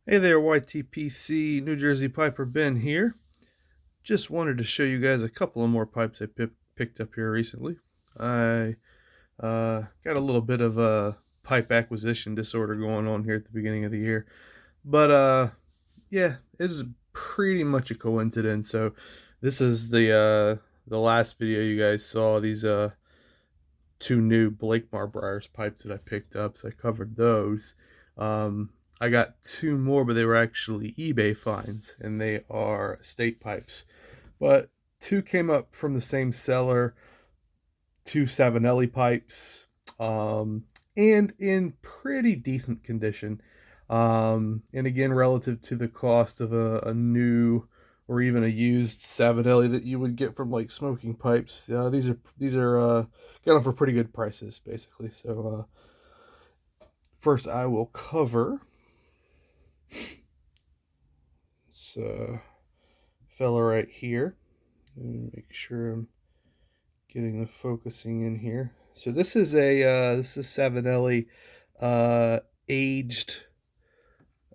Hey there, YTPC New Jersey Piper Ben here. Just wanted to show you guys a couple of more pipes I picked up here recently. I got a little bit of a pipe acquisition disorder going on here at the beginning of the year. But yeah, it's pretty much a coincidence. So this is the last video you guys saw, these two new Blake Marbriers pipes that I picked up, so I covered those. I got two more, but they were actually eBay finds, and they are estate pipes. But two came up from the same seller, two Savinelli pipes, and in pretty decent condition. And again, relative to the cost of a new or even a used Savinelli that you would get from like smoking pipes, these are got them for pretty good prices, basically. So first, I will cover this fella right here. And make sure I'm getting the focusing in here. So this is Savinelli aged,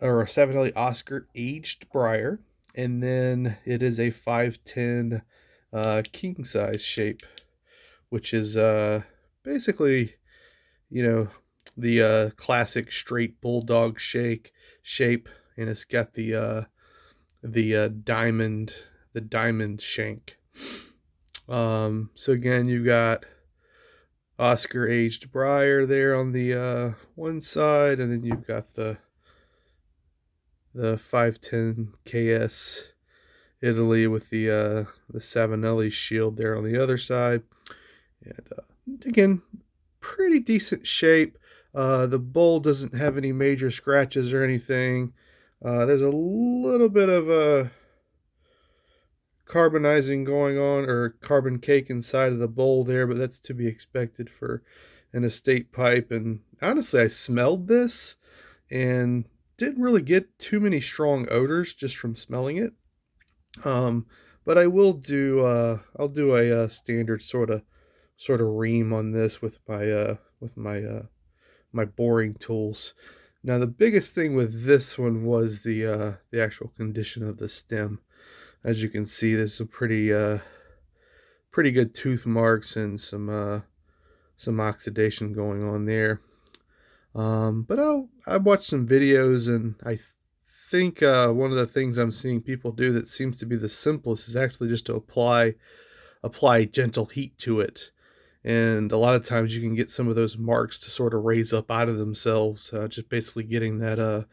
or a Savinelli Oscar aged briar, and then it is a 510 king size shape, which is basically, you know, the classic straight bulldog shape, and it's got the diamond shank. So again, you've got Oscar aged briar there on the one side, and then you've got the 510 KS Italy with the Savinelli shield there on the other side. And again, pretty decent shape. The bowl doesn't have any major scratches or anything. There's a little bit of a carbonizing going on, or carbon cake inside of the bowl there, but that's to be expected for an estate pipe. And honestly, I smelled this and didn't really get too many strong odors just from smelling it. Um, but I will do I'll do a standard sort of ream on this with my boring tools. Now the biggest thing with this one was the actual condition of the stem. As you can see, there's some pretty good tooth marks and some oxidation going on there. But I watched some videos, and I think one of the things I'm seeing people do that seems to be the simplest is actually just to apply gentle heat to it. And a lot of times you can get some of those marks to sort of raise up out of themselves, just basically getting that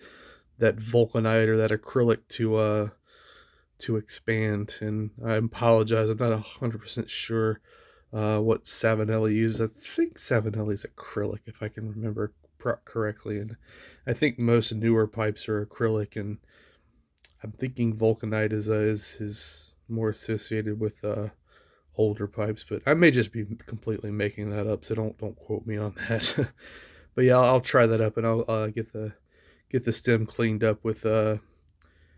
vulcanite or that acrylic to expand. And I apologize, I'm not 100% sure what Savinelli uses. I think Savinelli's acrylic, if I can remember correctly, and I think most newer pipes are acrylic, and I'm thinking vulcanite is more associated with older pipes, but I may just be completely making that up, so don't quote me on that. But yeah, I'll try that up, and I'll get the stem cleaned up with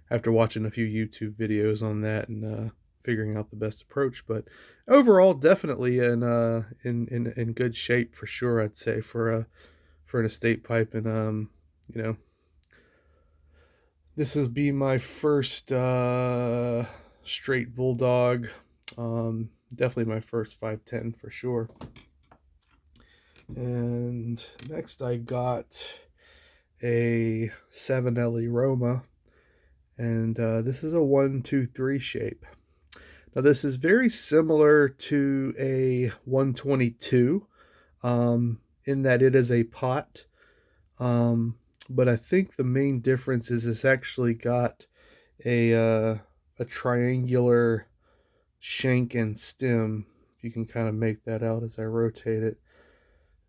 after watching a few YouTube videos on that, and figuring out the best approach. But overall, definitely in good shape for sure, I'd say, for an estate pipe. And you know, this will be my first straight bulldog. Definitely my first 510 for sure. And next I got a Savinelli Roma, and this is a 1-2-3 shape. Now this is very similar to a 122, in that it is a pot, but I think the main difference is it's actually got a triangular shank and stem, if you can kind of make that out as I rotate it,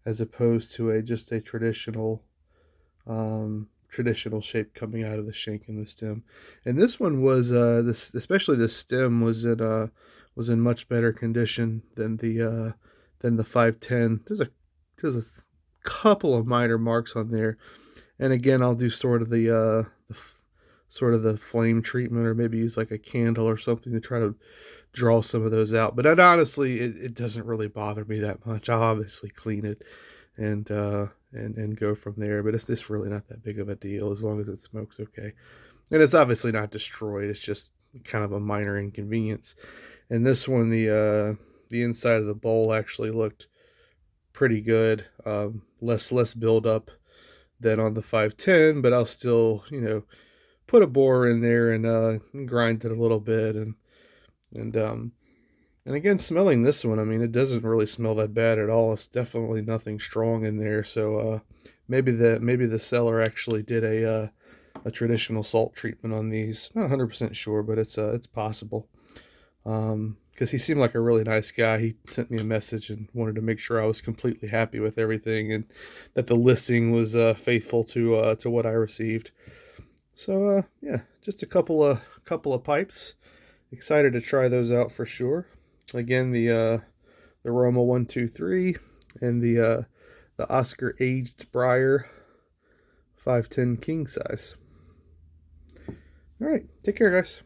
as opposed to just a traditional shape coming out of the shank and the stem. And this one was this, especially the stem, was in much better condition than the 510. There's a couple of minor marks on there, and again, I'll do sort of sort of the flame treatment, or maybe use like a candle or something to try to draw some of those out. But honestly, it doesn't really bother me that much. I'll obviously clean it and go from there. But it's really not that big of a deal as long as it smokes okay. And it's obviously not destroyed. It's just kind of a minor inconvenience. And this one, the inside of the bowl actually looked pretty good. Less buildup than on the 510, but I'll still, put a borer in there and grind it a little bit and um and again, smelling this one, I mean, it doesn't really smell that bad at all. It's definitely nothing strong in there. So maybe the seller actually did a traditional salt treatment on these. Not 100% sure, but it's possible. Because he seemed like a really nice guy. He sent me a message and wanted to make sure I was completely happy with everything and that the listing was faithful to what I received. So yeah, just a couple of pipes. Excited to try those out for sure. Again, the Roma 123 and the Oscar Aged Briar 510 king size. All right, take care, guys.